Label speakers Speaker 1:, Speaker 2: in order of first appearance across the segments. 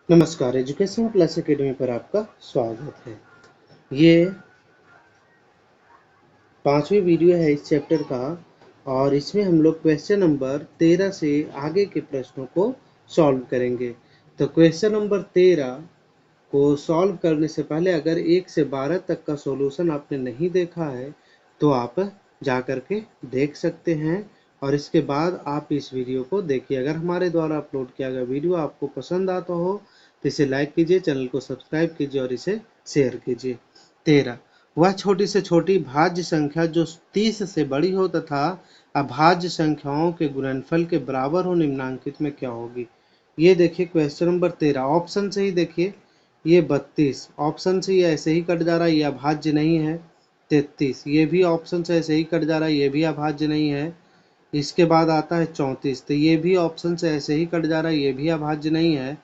Speaker 1: नमस्कार, education plus academy पर आपका स्वागत है। ये 5वीं वीडियो है इस चैप्टर का और इसमें हम लोग क्वेश्चन नंबर 13 से आगे के प्रश्नों को सॉल्व करेंगे। तो क्वेश्चन नंबर 13 को सॉल्व करने से पहले अगर 1 से 12 तक का सॉल्यूशन आपने नहीं देखा है तो आप जा कर के देख सकते हैं और इसके बाद आप इस वीडियो को देखिए। अगर हमारे द्वारा अपलोड किया गया वीडियो आपको पसंद आता हो तो इसे लाइक कीजिए, चैनल को सब्सक्राइब कीजिए और इसे शेयर कीजिए। 13, वह छोटी से छोटी भाज्य संख्या जो 30 से बड़ी हो तथा अभाज्य संख्याओं के गुणनफल के बराबर हो निम्नांकित में क्या होगी। ये देखिए क्वेश्चन नंबर 13, ऑप्शन से ही देखिए। ये 32 ऑप्शन से ये ऐसे ही कट जा रहा है, ये अभाज्य नहीं है। 33 ये भी ऑप्शन से ऐसे ही कट जा रहा है, ये भी अभाज्य नहीं है। इसके बाद आता है 34, तो ये भी ऑप्शन से ऐसे ही कट जा रहा है, ये भी अभाज्य नहीं है।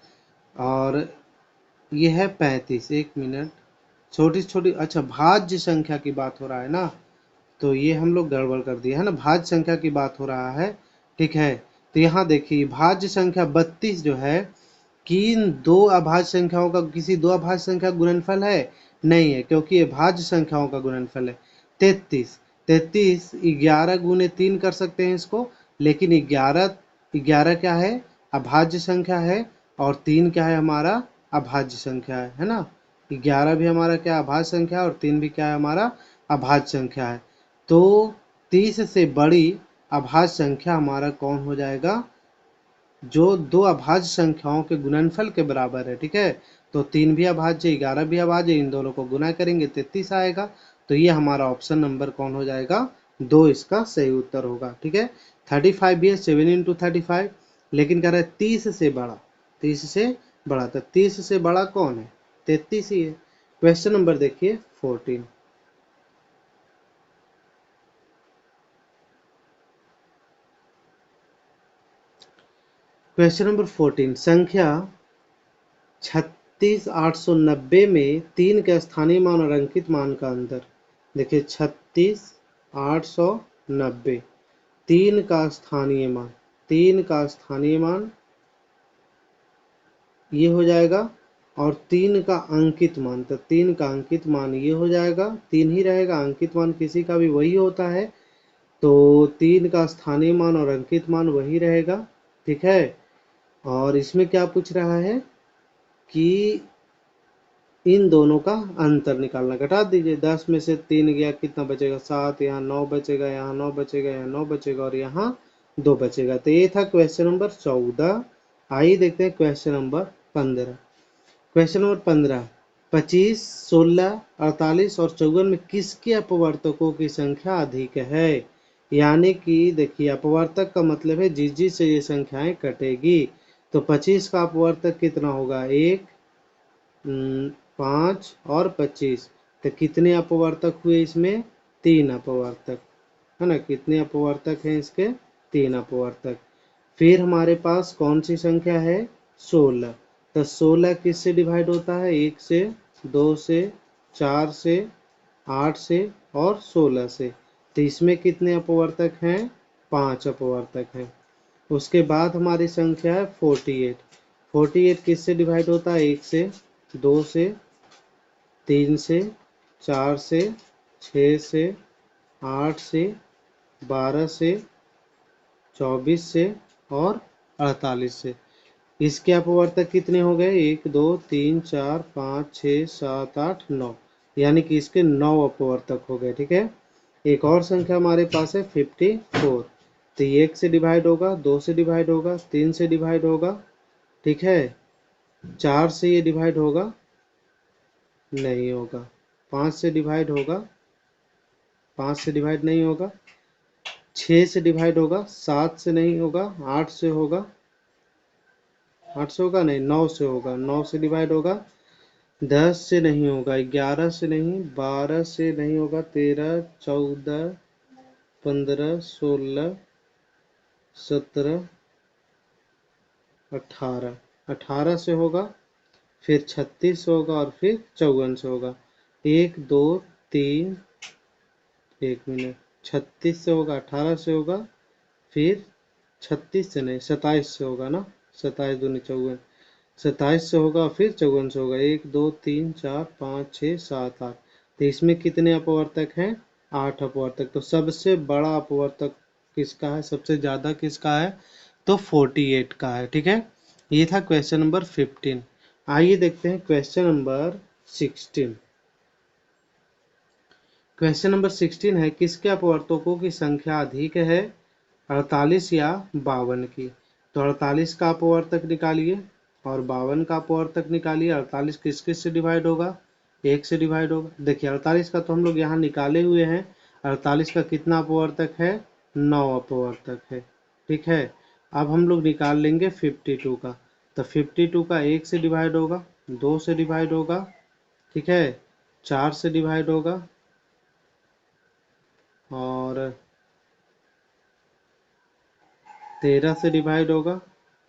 Speaker 1: और ये है 35, एक मिनट, छोटी छोटी, अच्छा भाज्य संख्या की बात हो रहा है ना, तो ये हम लोग गड़बड़ कर दिया है ना, भाज्य संख्या की बात हो रहा है। ठीक है, तो यहाँ देखिए भाज्य संख्या 32 जो है किन दो अभाज्य संख्याओं का, किसी दो अभाज्य संख्या का गुणनफल है? नहीं है, क्योंकि ये भाज्य संख्याओं का गुणनफल है। 33 33 11 गुने 3 कर सकते हैं इसको, लेकिन 11 11 क्या है? अभाज्य संख्या है और 3 क्या है? हमारा अभाज्य संख्या है ना। 11 भी हमारा क्या अभाज्य संख्या है और 3 भी क्या है? हमारा अभाज्य संख्या है। तो 30 से बड़ी अभाज्य संख्या हमारा कौन हो जाएगा? जो दो अभाज्य संख्याओं के गुणनफल के बराबर है। ठीक है, तो 3 भी अभाज्य, 11 भी अभाज्य, इन दोनों को गुना करेंगे 33 आएगा। तो ये हमारा ऑप्शन नंबर कौन हो जाएगा? 2 इसका सही उत्तर होगा। ठीक है, 35 भी है, 7 इंटू 35, लेकिन कह रहा है 30 से बड़ा, 30 से बड़ा, तो 30 से बड़ा कौन है? 33 ही है। क्वेश्चन नंबर देखिए 14, क्वेश्चन नंबर 14, संख्या 36,890 में 3 के स्थानीय मान और अंकित मान का अंतर। देखिए 36,890, 3 का स्थानीय मान, 3 का स्थानीय मान ये हो जाएगा और 3 का अंकित मान, तो 3 का अंकित मान ये हो जाएगा। 3 ही रहेगा, अंकित मान किसी का भी वही होता है, तो 3 का स्थानीय मान और अंकित मान वही रहेगा। ठीक है, और इसमें क्या पूछ रहा है कि इन दोनों का अंतर निकालना। घटा दीजिए, 10 में से 3 गया, कितना बचेगा? 7, यहाँ 9 बचेगा, यहाँ 9 बचेगा, यहाँ 9 बचेगा और यहाँ 2 बचेगा। तो ये था क्वेश्चन नंबर 14। आइए देखते हैं क्वेश्चन नंबर 15। क्वेश्चन नंबर 15, 25, 16, 48 और 54 में किसके अपवर्तकों की संख्या अधिक है? यानी कि देखिए अपवर्तक का मतलब है जिस जिस से ये संख्याएं कटेगी। तो 25 का अपवर्तक कितना होगा? 1, 5 और 25, तो कितने अपवर्तक हुए इसमें? 3 अपवर्तक है ना। कितने अपवर्तक हैं इसके? 3 अपवर्तक। फिर हमारे पास कौन सी संख्या है? 16, तो 16 किससे डिवाइड होता है? 1 से, 2 से, 4 से, 8 से और 16 से। तो इसमें कितने अपवर्तक हैं? 5 अपवर्तक हैं। उसके बाद हमारी संख्या है 48, 48 किससे डिवाइड होता है? 1 से, 2 से, 3 से, 4 से, 6 से, 8 से, 12 से, 24 से और 48 से। इसके अपवर्तक कितने हो गए? 1, 2, 3, 4, 5, 6, 7, 8, 9, यानी कि इसके 9 अपवर्तक हो गए। ठीक है, एक और संख्या हमारे पास है 54, तो ये 1 से डिवाइड होगा, 2 से डिवाइड होगा, 3 से डिवाइड होगा, ठीक है, 4 से ये डिवाइड होगा नहीं होगा, 5 से डिवाइड होगा, 5 से डिवाइड नहीं होगा, 6 से डिवाइड होगा, 7 से नहीं होगा, 8 से होगा, 8 से होगा नहीं, 9 से होगा, 9 से डिवाइड होगा, 10 से नहीं होगा, 11 से नहीं, 12 से नहीं होगा, 13, 14, 15, 16, 17, 18, 18 से होगा, फिर 36 से होगा और फिर 54 से होगा। 1, 2, 3, 1 मिनट, 36 से होगा, 18 से होगा, फिर 36 से नहीं 27 से होगा ना, 27 दूनी 54, 27 से होगा फिर 54 से होगा, 1 2 3 4 5 6 7 8। तो इसमें कितने अपवर्तक हैं? 8 अपवर्तक। तो सबसे बड़ा अपवर्तक किसका है, सबसे ज्यादा किसका है? तो 48 का है। ठीक है, ये था क्वेश्चन नंबर 15। आइए देखते हैं क्वेश्चन नंबर 16। क्वेश्चन नंबर 16 है, किसके अपवर्तकों की संख्या अधिक है, 48 या 52 की? तो 48 का अपवर्तक निकालिए और 52 का अपवर्तक निकालिए। 48 किस किस से डिवाइड होगा? 1 से डिवाइड होगा। देखिए 48 का तो हम लोग यहाँ निकाले हुए हैं। 48 का कितना अपवर्तक है? 9 अपवर्तक है। ठीक है, अब हम लोग निकाल लेंगे 52 का। तो 52 का 1 से डिवाइड होगा, 2 से डिवाइड होगा, ठीक है, 4 से डिवाइड होगा और 13 से डिवाइड होगा,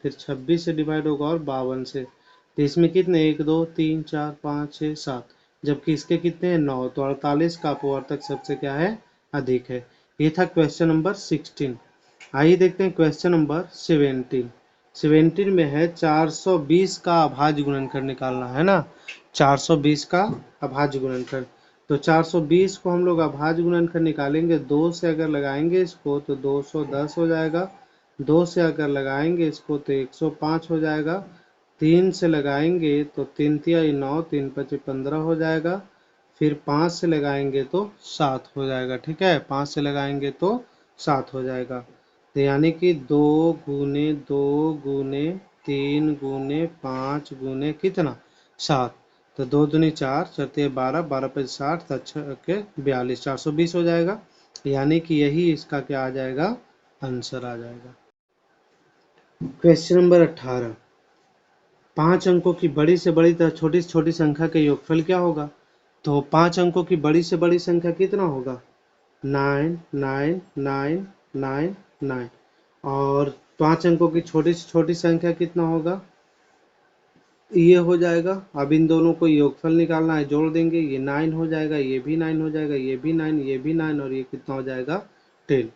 Speaker 1: फिर 26 से डिवाइड होगा और 52 से। तो इसमें कितने? 1 2 3 4 5 6 7, जबकि इसके कितने हैं? 9। तो 48 का अपवर्तक सबसे क्या है? अधिक है। ये था क्वेश्चन नंबर 16। आइए देखते हैं क्वेश्चन नंबर 17। 17 में है 420 का अभाज्य गुणनखंड निकालना है ना। 420 का अभाज्य गुणनखंड। तो 420 को हम लोग अभाज्य गुणनखंड निकालेंगे, 2 से अगर लगाएंगे इसको तो 210 हो जाएगा, 2 से अगर लगाएंगे इसको तो 105 हो जाएगा, 3 से लगाएंगे तो 3 तिया 9, 3 पचे 15 हो जाएगा, फिर 5 से लगाएंगे तो 7 हो जाएगा। ठीक है, 5 से लगाएंगे तो 7 हो जाएगा। तो यानी कि 2 गुने 2 गुने 3 गुने 5 गुने कितना? 7। तो 2 दूनी 4, 4 12, 12 पचे 60, 6 के 42, 420 हो जाएगा। यानी कि यही इसका क्या आ जाएगा? आंसर आ जाएगा। Question number 18। 5 अंकों की बड़ी से बड़ी तथा छोटी से छोटी संख्या का योगफल क्या होगा? तो 5 अंकों की बड़ी से बड़ी संख्या कितना होगा? 9 9 9 9 9। और 5 अंकों की छोटी से छोटी संख्या कितना होगा? ये हो जाएगा। अब इन दोनों को योगफल निकालना है, जोड़ देंगे, ये 9 हो जाएगा, ये भी 9 हो जाएगा, ये भी 9, ये भी 9 और ये कितना हो जाएगा? 10।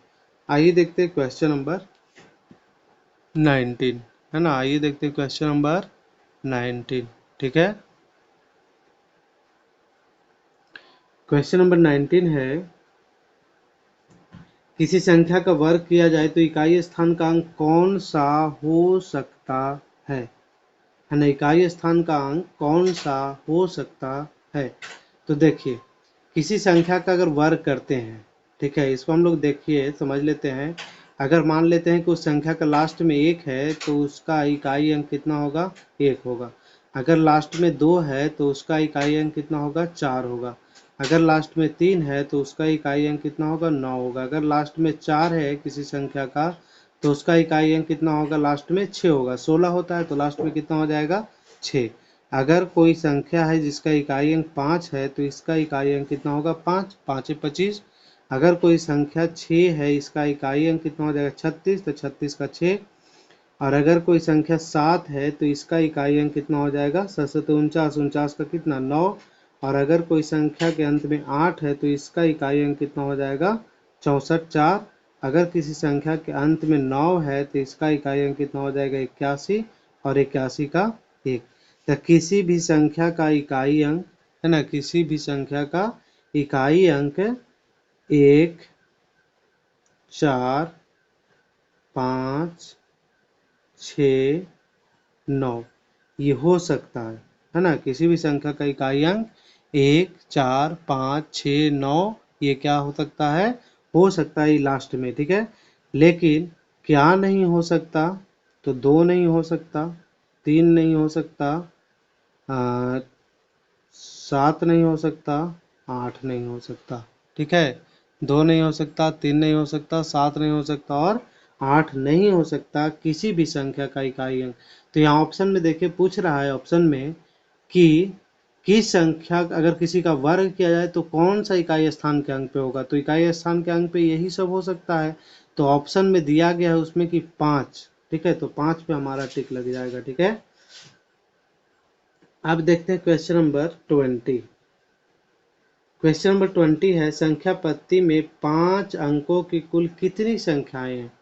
Speaker 1: आइए देखते हैं क्वेश्चन नंबर 19, है ना। आइए देखते हैं क्वेश्चन नंबर 19। ठीक है, क्वेश्चन नंबर 19 है, किसी संख्या का वर्ग किया जाए तो इकाई स्थान का अंक कौन सा हो सकता है ना। इकाई स्थान का अंक कौन सा हो सकता है? तो देखिए, किसी संख्या का अगर वर्ग करते हैं, ठीक है, इसको हम लोग देखिए समझ लेते हैं। अगर मान लेते हैं कि उस संख्या का लास्ट में 1 है तो उसका इकाई अंक कितना होगा? 1 होगा। अगर लास्ट में 2 है तो उसका इकाई अंक कितना होगा? 4 होगा। अगर लास्ट में 3 है तो उसका इकाई अंक कितना होगा? 9 होगा। अगर लास्ट में 4 है किसी संख्या का तो उसका इकाई अंक कितना होगा? लास्ट में 6 होगा। 16 होता है तो लास्ट में कितना हो जाएगा? 6। अगर कोई संख्या है जिसका इकाई अंक 5 है तो इसका इकाई अंक कितना होगा? 5, 5 25। अगर कोई संख्या 6 है, इसका इकाई अंक कितना हो जाएगा? 36, तो 36 का 6। और अगर कोई संख्या 7 है तो इसका इकाई अंक कितना हो जाएगा? 7 49, 49 का कितना? 9। और अगर कोई संख्या के अंत में 8 है तो इसका इकाई अंक कितना हो जाएगा? 64, 4। अगर किसी संख्या के अंत में 9 है तो इसका इकाई अंक कितना हो जाएगा? 81 और 81 का 1। तो किसी भी संख्या का इकाई अंक, है ना, किसी भी संख्या का इकाई अंक 1 4 5 6 9 ये हो सकता है ना। किसी भी संख्या का इकाई अंक 1 4 5 6 9 ये क्या हो सकता है? हो सकता है लास्ट में। ठीक है, लेकिन क्या नहीं हो सकता? तो 2 नहीं हो सकता, 3 नहीं हो सकता, 7 नहीं हो सकता, 8 नहीं हो सकता। ठीक है, 2 नहीं हो सकता, 3 नहीं हो सकता, 7 नहीं हो सकता और 8 नहीं हो सकता किसी भी संख्या का इकाई अंक। तो यहाँ ऑप्शन में देखिए पूछ रहा है ऑप्शन में कि किस संख्या अगर किसी का वर्ग किया जाए तो कौन सा इकाई स्थान के अंक पे होगा। तो इकाई स्थान के अंक पे यही सब हो सकता है। तो ऑप्शन में दिया गया है उसमें कि 5। ठीक है, तो 5 पे हमारा टिक लग जाएगा। ठीक है, अब देखते हैं क्वेश्चन नंबर 20। क्वेश्चन नंबर 20 है, संख्या पत्ती में 5 अंकों की कुल कितनी संख्याएं हैं?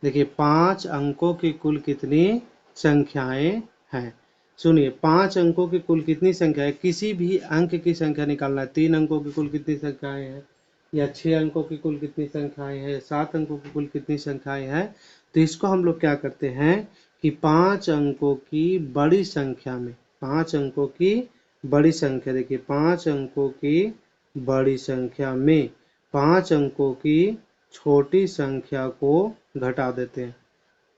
Speaker 1: देखिए 5 अंकों की कुल कितनी संख्याएं हैं? सुनिए, 5 अंकों की कुल कितनी संख्या है, किसी भी अंक की संख्या निकालना है। 3 अंकों की कुल कितनी संख्याएं हैं, या 6 अंकों की कुल कितनी संख्याएं हैं, 7 अंकों की कुल कितनी संख्याएं हैं। तो इसको हम लोग क्या करते हैं कि 5 अंकों की बड़ी संख्या में, 5 अंकों की बड़ी संख्या, देखिए 5 अंकों की बड़ी संख्या में 5 अंकों की छोटी संख्या को घटा देते हैं।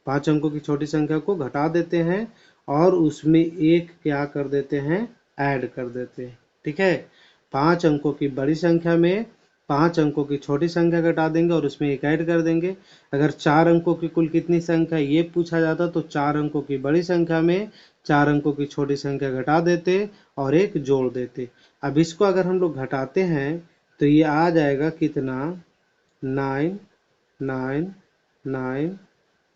Speaker 1: 5 अंकों की छोटी संख्या को घटा देते हैं और उसमें एक क्या कर देते हैं, ऐड कर देते हैं। ठीक है, 5 अंकों की बड़ी संख्या में 5 अंकों की छोटी संख्या घटा देंगे और उसमें एक ऐड कर देंगे। अगर 4 अंकों की कुल कितनी संख्या ये पूछा जाता तो 4 अंकों की बड़ी संख्या में 4 अंकों की छोटी संख्या घटा देते और एक जोड़ देते। अब इसको अगर हम लोग घटाते हैं तो ये आ जाएगा कितना, 9 9 9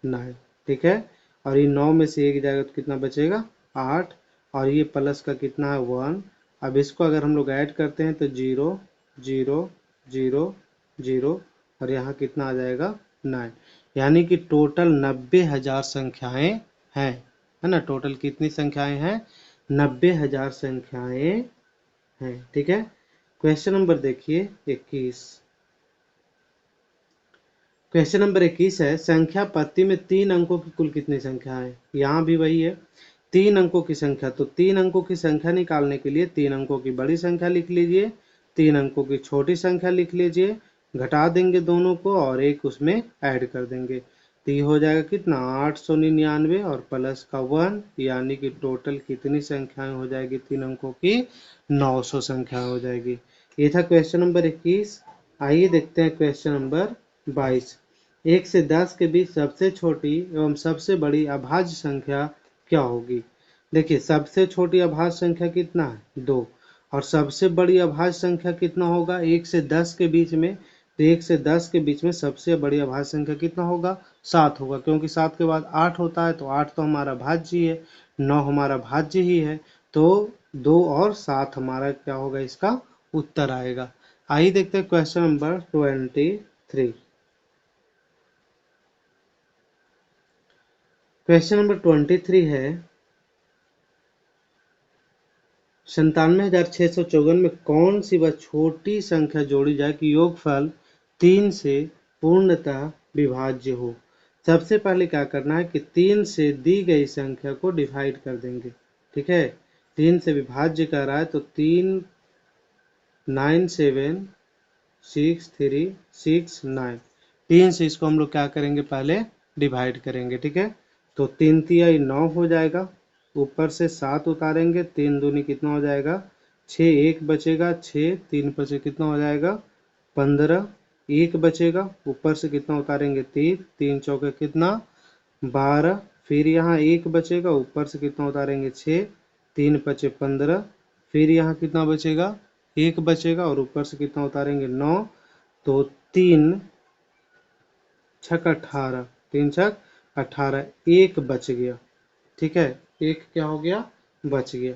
Speaker 1: 9। ठीक है, और ये 9 में से एक जाएगा तो कितना बचेगा, 8, और ये प्लस का कितना है, 1। अब इसको अगर हम लोग ऐड करते हैं तो 0 0 0 0, और यहाँ कितना आ जाएगा, 9। यानी कि टोटल 90,000 संख्याएं हैं, है ना। टोटल कितनी संख्याएं हैं, 90,000 संख्याएं हैं। ठीक है, क्वेश्चन नंबर देखिए 21। क्वेश्चन नंबर 21 है, संख्या पत्ती में 3 अंकों की कुल कितनी संख्या है। यहाँ भी वही है, 3 अंकों की संख्या। तो 3 अंकों की संख्या निकालने के लिए 3 अंकों की बड़ी संख्या लिख लीजिए, 3 अंकों की छोटी संख्या लिख लीजिए, घटा देंगे दोनों को और एक उसमें ऐड कर देंगे। तो ये हो जाएगा कितना, 899 और प्लस का 1, यानी कि टोटल कितनी संख्याएं हो जाएगी 3 अंकों की, 900 संख्या हो जाएगी। ये था क्वेश्चन नंबर 21। आइए देखते हैं क्वेश्चन नंबर 22। 1 से 10 के बीच सबसे छोटी एवं सबसे बड़ी अभाज्य संख्या क्या होगी। देखिए, सबसे छोटी अभाज्य संख्या कितना है, 2, और सबसे बड़ी अभाज्य संख्या कितना होगा 1 से 10 के बीच में। तो 1 से 10 के बीच में सबसे बड़ी अभाज्य संख्या कितना होगा, 7 होगा, क्योंकि 7 के बाद 8 होता है, तो 8 तो हमारा भाज्य ही है, 9 हमारा भाज्य ही है, तो 2 और 7 हमारा क्या होगा, इसका उत्तर आएगा। आइए देखते हैं क्वेश्चन नंबर 23। क्वेश्चन नंबर 23 है, 97,654 में कौन सी वह छोटी संख्या जोड़ी जाए कि योगफल 3 से पूर्णतः विभाज्य हो। सबसे पहले क्या करना है कि 3 से दी गई संख्या को डिवाइड कर देंगे। ठीक है, 3 से विभाज्य कर रहा है तो 3 9 7 6 3 6 9, 3 से इसको हम लोग क्या करेंगे, पहले डिवाइड करेंगे। ठीक है, तो 3 तिया 9 हो जाएगा, ऊपर से 7 उतारेंगे, 3 दूनी कितना हो जाएगा, 6, 1 बचेगा, 6 3 पर से कितना हो जाएगा, 15, 1 बचेगा, ऊपर से कितना उतारेंगे, 3, 3 चौके कितना, 12, फिर यहाँ 1 बचेगा, ऊपर से कितना उतारेंगे, 6, 3 बचे 15, फिर यहाँ कितना बचेगा, 1 बचेगा, और ऊपर से कितना उतारेंगे, 9, तो 3 छक 18, 3 छक 18, 1 बच गया। ठीक है, 1 क्या हो गया, बच गया।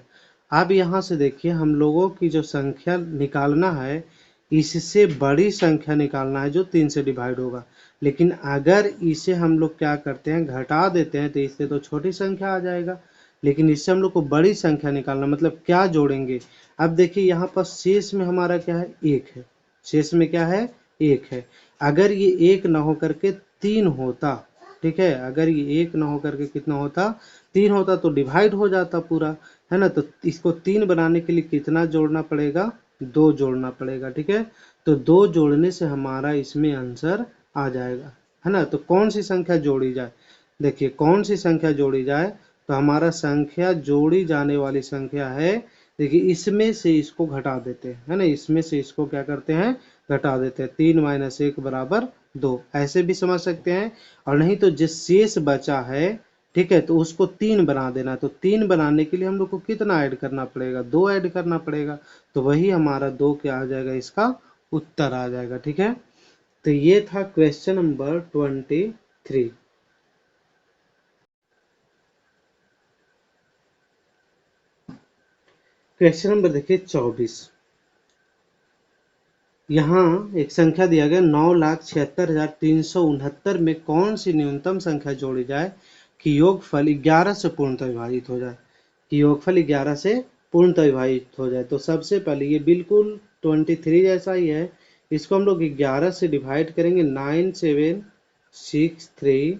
Speaker 1: अब यहाँ से देखिए, हम लोगों की जो संख्या निकालना है, इससे बड़ी संख्या निकालना है जो 3 से डिवाइड होगा। लेकिन अगर इसे हम लोग क्या करते हैं, घटा देते हैं, तो इससे तो छोटी संख्या आ जाएगा। लेकिन इससे हम लोग को बड़ी संख्या निकालना, मतलब क्या जोड़ेंगे। अब देखिए, यहाँ पर शेष में हमारा क्या है, 1 है, शेष में क्या है, 1 है। अगर ये 1 न होकर के 3 होता, ठीक है, अगर ये 1 न होकर के कितना होता, 3 होता, तो डिवाइड हो जाता पूरा, है ना। तो इसको 3 बनाने के लिए कितना जोड़ना पड़ेगा, 2 जोड़ना पड़ेगा। ठीक है, तो 2 जोड़ने से हमारा इसमें आंसर आ जाएगा, है ना। तो कौन सी संख्या जोड़ी जाए, देखिए कौन सी संख्या जोड़ी जाए, तो हमारा संख्या जोड़ी जाने वाली संख्या है, देखिए इसमें से इसको घटा देते हैं, है ना, इसमें से इसको क्या करते हैं, घटा देते हैं। 3 - 1 = 2, ऐसे भी समझ सकते हैं। और नहीं तो जिस शेष बचा है, ठीक है, तो उसको 3 बना देना। तो 3 बनाने के लिए हम लोग को कितना ऐड करना पड़ेगा, 2 ऐड करना पड़ेगा। तो वही हमारा 2 क्या आ जाएगा, इसका उत्तर आ जाएगा। ठीक है, तो ये था क्वेश्चन नंबर 23। क्वेश्चन नंबर देखिए 24। यहाँ एक संख्या दिया गया, 9,76,369 में कौन सी न्यूनतम संख्या जोड़ी जाए कि योगफल 11 से पूर्णतः विभाजित हो जाए। कि योगफल 11 से पूर्णतः विभाजित हो जाए। तो सबसे पहले ये बिल्कुल 23 जैसा ही है, इसको हम लोग 11 से डिवाइड करेंगे। 9 7 6 3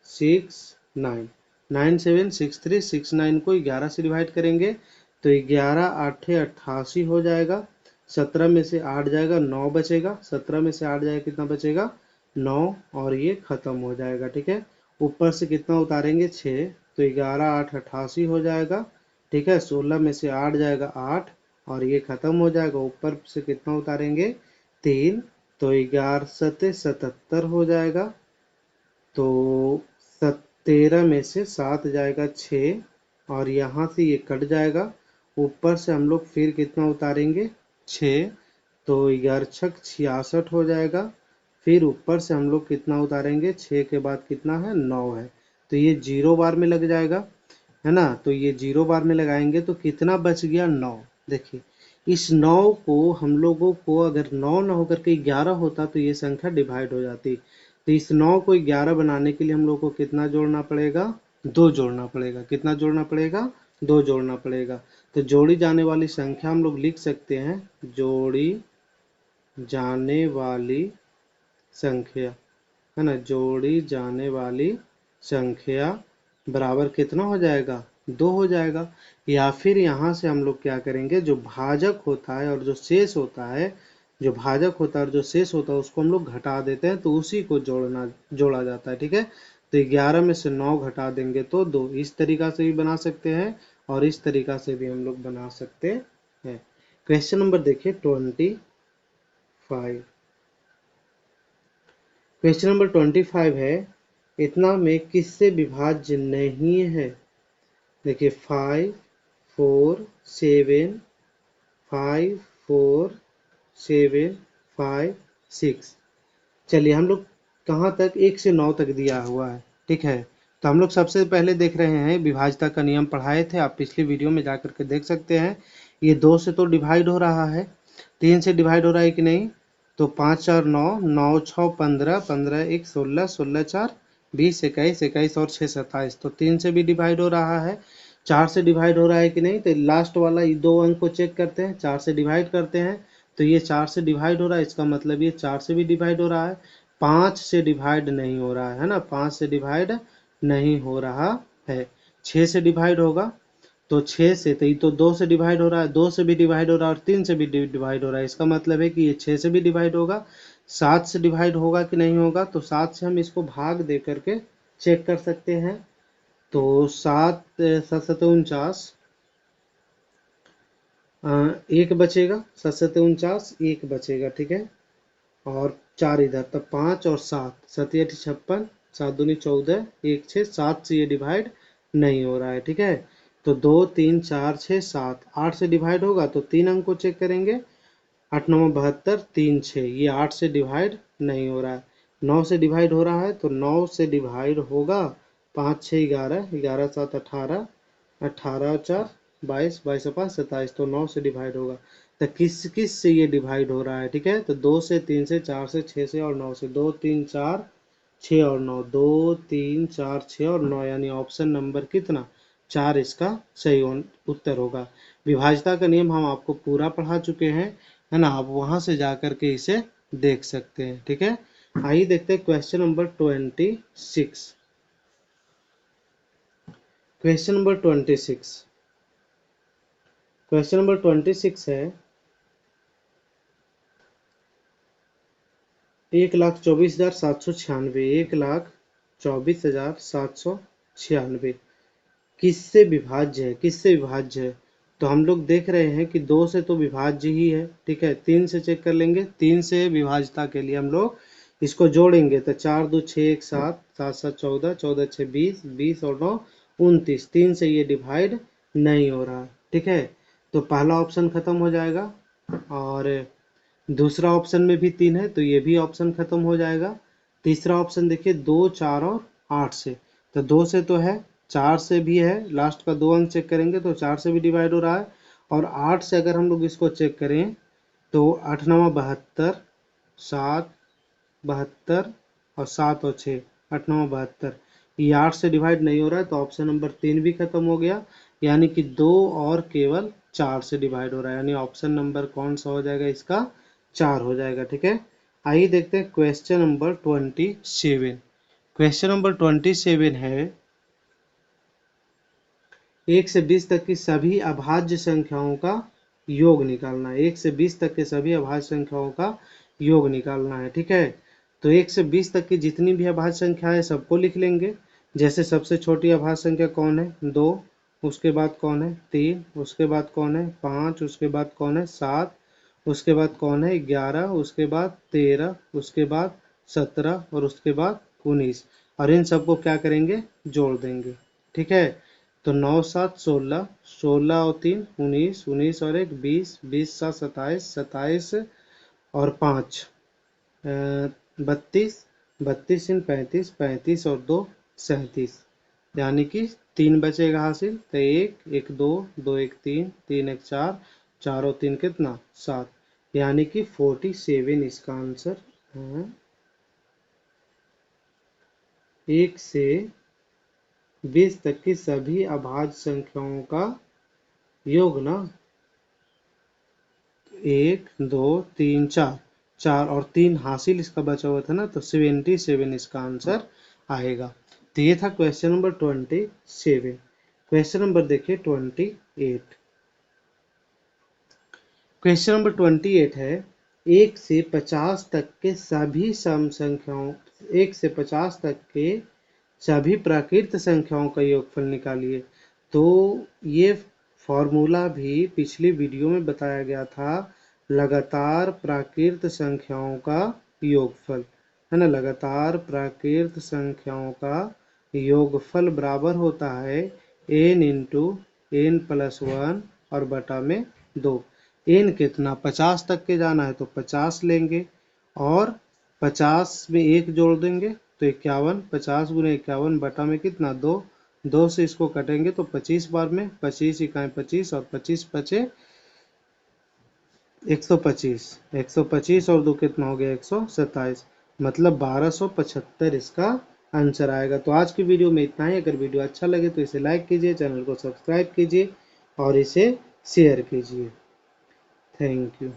Speaker 1: 6 9, 9 7 6 3 6 9 को 11 से डिवाइड करेंगे तो 11 8 88 हो जाएगा। 17 में से 8 जाएगा, 9 बचेगा। 17 में से 8 जाएगा, कितना बचेगा? 9। और ये खत्म हो जाएगा। ठीक है, ऊपर से कितना उतारेंगे? 6, तो 11 8 88 हो जाएगा। ठीक है, 16 में से 8 जाएगा, 8, और ये खत्म हो जाएगा। ऊपर से कितना उतारेंगे? 3, तो 11 7 77 हो जाएगा। तो 13 में से 7 जाएगा, 6, और यहाँ से ये कट जाएगा। ऊपर से हम लोग फिर कितना उतारेंगे? 6, तो 11 छक 66 हो जाएगा। फिर ऊपर से हम लोग कितना उतारेंगे? 6 के बाद कितना है? 9 है। तो ये 0 बार में लग जाएगा, है ना। तो ये 0 बार में लगाएंगे तो कितना बच गया? 9। देखिए, इस 9 को हम लोगों को, अगर 9 ना होकर के 11 होता तो ये संख्या डिवाइड हो जाती। तो इस 9 को 11 बनाने के लिए हम लोग को कितना जोड़ना पड़ेगा? 2 जोड़ना पड़ेगा। कितना जोड़ना पड़ेगा? 2 जोड़ना पड़ेगा। तो जोड़ी जाने वाली संख्या हम लोग लिख सकते हैं, जोड़ी जाने वाली संख्या, है ना, जोड़ी जाने वाली संख्या बराबर कितना हो जाएगा? 2 हो जाएगा। या फिर यहाँ से हम लोग क्या करेंगे, जो भाजक होता है और जो शेष होता है, जो भाजक होता है और जो शेष होता है उसको हम लोग घटा देते हैं, तो उसी को जोड़ा जाता है। ठीक है, तो 11 में से 9 घटा देंगे तो 2। इस तरीका से भी बना सकते हैं और इस तरीका से भी हम लोग बना सकते हैं। क्वेश्चन नंबर देखिए 25। क्वेश्चन नंबर 25 है, इतना में किससे विभाज्य नहीं है? देखिए 5 4 7 5 4 7 5 6। चलिए, हम लोग कहाँ तक? 1 से 9 तक दिया हुआ है। ठीक है, तो हम लोग सबसे पहले देख रहे हैं, विभाज्यता का नियम पढ़ाए थे, आप पिछली वीडियो में जाकर के देख सकते हैं। ये 2 से तो डिवाइड हो रहा है, 3 से डिवाइड हो रहा है कि नहीं? तो 5 4 9, 9 6 15, 15 1 16, 16 4 20, 21 21 और 6 27, तो 3 से भी डिवाइड हो रहा है। 4 से डिवाइड हो रहा है कि नहीं? तो लास्ट वाला ये 2 अंक को चेक करते हैं, 4 से डिवाइड करते हैं तो ये 4 से डिवाइड हो रहा है, इसका मतलब ये 4 से भी डिवाइड हो रहा है। 5 से डिवाइड नहीं हो रहा है ना, 5 से डिवाइड नहीं हो रहा है। 6 से डिवाइड होगा तो 6 से, तो ये तो 2 से डिवाइड हो रहा है, 2 से भी डिवाइड हो रहा है और 3 से भी डिवाइड हो रहा है, इसका मतलब है कि ये 6 से भी डिवाइड होगा। 7 से डिवाइड होगा कि नहीं होगा? तो 7 से हम इसको भाग दे करके चेक कर सकते हैं। तो 7 7 7 49, एक बचेगा। 7 7 49, एक बचेगा। ठीक है, और 4 इधर, तब 5 और 7, 7 8 56, 7 दूनी 14, 1 6, 7 से ये डिवाइड नहीं हो रहा है। ठीक है, तो 2 3 4 6 7, 8 से डिवाइड होगा तो 3 अंक को चेक करेंगे। 8 9 72, 3 6, ये 8 से डिवाइड नहीं हो रहा है। 9 से डिवाइड हो रहा है तो 9 से डिवाइड होगा। 5 6 11, 11 7 18, 18 4 22, 22 5 27, तो 9 से डिवाइड होगा। तो किस किस से ये डिवाइड हो रहा है? ठीक है, तो 2 से, 3 से, 4 से, 6 से और 9 से। 2 3 4 6 और 9, 2 3 4 6 और 9, यानी ऑप्शन नंबर कितना? 4 इसका सही उत्तर होगा। विभाज्यता का नियम हम आपको पूरा पढ़ा चुके हैं, है ना, आप वहां से जाकर के इसे देख सकते हैं। ठीक है, आइए देखते हैं question number 26। Question number 26, question number 26 है, 1,24,796, 1,24,796 किससे विभाज्य है? किससे विभाज्य है? तो हम लोग देख रहे हैं कि 2 से तो विभाज्य ही है। ठीक है, 3 से चेक कर लेंगे। 3 से विभाज्यता के लिए हम लोग इसको जोड़ेंगे तो 4 2 6 1 7, 7 7 14, 14 6 20, 20 और 9 29, 3 से ये डिवाइड नहीं हो रहा। ठीक है, तो पहला ऑप्शन खत्म हो जाएगा, और दूसरा ऑप्शन में भी 3 है तो ये भी ऑप्शन खत्म हो जाएगा। तीसरा ऑप्शन देखिए 2 4 और 8 से, तो 2 से तो है, 4 से भी है, लास्ट का 2 अंक चेक करेंगे तो 4 से भी डिवाइड हो रहा है। और 8 से अगर हम लोग इसको चेक करें तो 8 9 72, 7 72 और 7 और 6, 8 9 72, ये 8 से डिवाइड नहीं हो रहा है, तो ऑप्शन नंबर 3 भी खत्म हो गया। यानी कि 2 और केवल 4 से डिवाइड हो रहा है, यानी ऑप्शन नंबर कौन सा हो जाएगा इसका, 4 हो जाएगा। ठीक है, आइए देखते हैं क्वेश्चन नंबर 27। क्वेश्चन नंबर 27 है 1 से 20 तक की सभी अभाज्य संख्याओं का योग निकालना है। 1 से 20 तक के सभी अभाज्य संख्याओं का योग निकालना है। ठीक है, तो 1 से 20 तक की जितनी भी अभाज्य संख्या है सबको लिख लेंगे। जैसे सबसे छोटी अभाज्य संख्या कौन है, 2, उसके बाद कौन है 3, उसके बाद कौन है 5, उसके बाद कौन है 7, उसके बाद कौन है 11, उसके बाद 13, उसके बाद 17 और उसके बाद 19, और इन सबको क्या करेंगे, जोड़ देंगे। ठीक है, तो 9 7 16, 16 और 3 19, 19 और 1 20, 20 7 27, 27 और 5 32, 32 इन 35, 35 और 2 37, यानी कि 3 बचेगा हासिल। तो 1 1 2, 2 1 3, 3 1 4, 4 और 3 कितना 7, यानी कि 47 इसका आंसर है। 1 से 20 तक की सभी अभाज्य संख्याओं का योग ना, 1 2 3 4, 4 और 3 हासिल इसका बचा हुआ था ना, तो 77 इसका आंसर आएगा। तो ये था क्वेश्चन नंबर 27। क्वेश्चन नंबर देखिए 28। क्वेश्चन नंबर 28 है 1 से 50 तक के सभी सम संख्याओं 1 से 50 तक के सभी प्राकृत संख्याओं का योगफल निकालिए। तो ये फॉर्मूला भी पिछली वीडियो में बताया गया था, लगातार प्राकृत संख्याओं का योगफल है ना, लगातार प्राकृत संख्याओं का योगफल बराबर होता है n इंटू n प्लस 1 और बटा में 2। n कितना 50 तक के जाना है तो 50 लेंगे और 50 में 1 जोड़ देंगे तो 51, 50 गुने 51 बटा में कितना 2, 2 से इसको कटेंगे तो 25 बार में 25 इकाई 25 और 25 बचे 125, 125 और 2 कितना हो गया 127, मतलब 1275 इसका आंसर आएगा। तो आज की वीडियो में इतना ही। अगर वीडियो अच्छा लगे तो इसे लाइक कीजिए, चैनल को सब्सक्राइब कीजिए और इसे शेयर कीजिए। Thank you.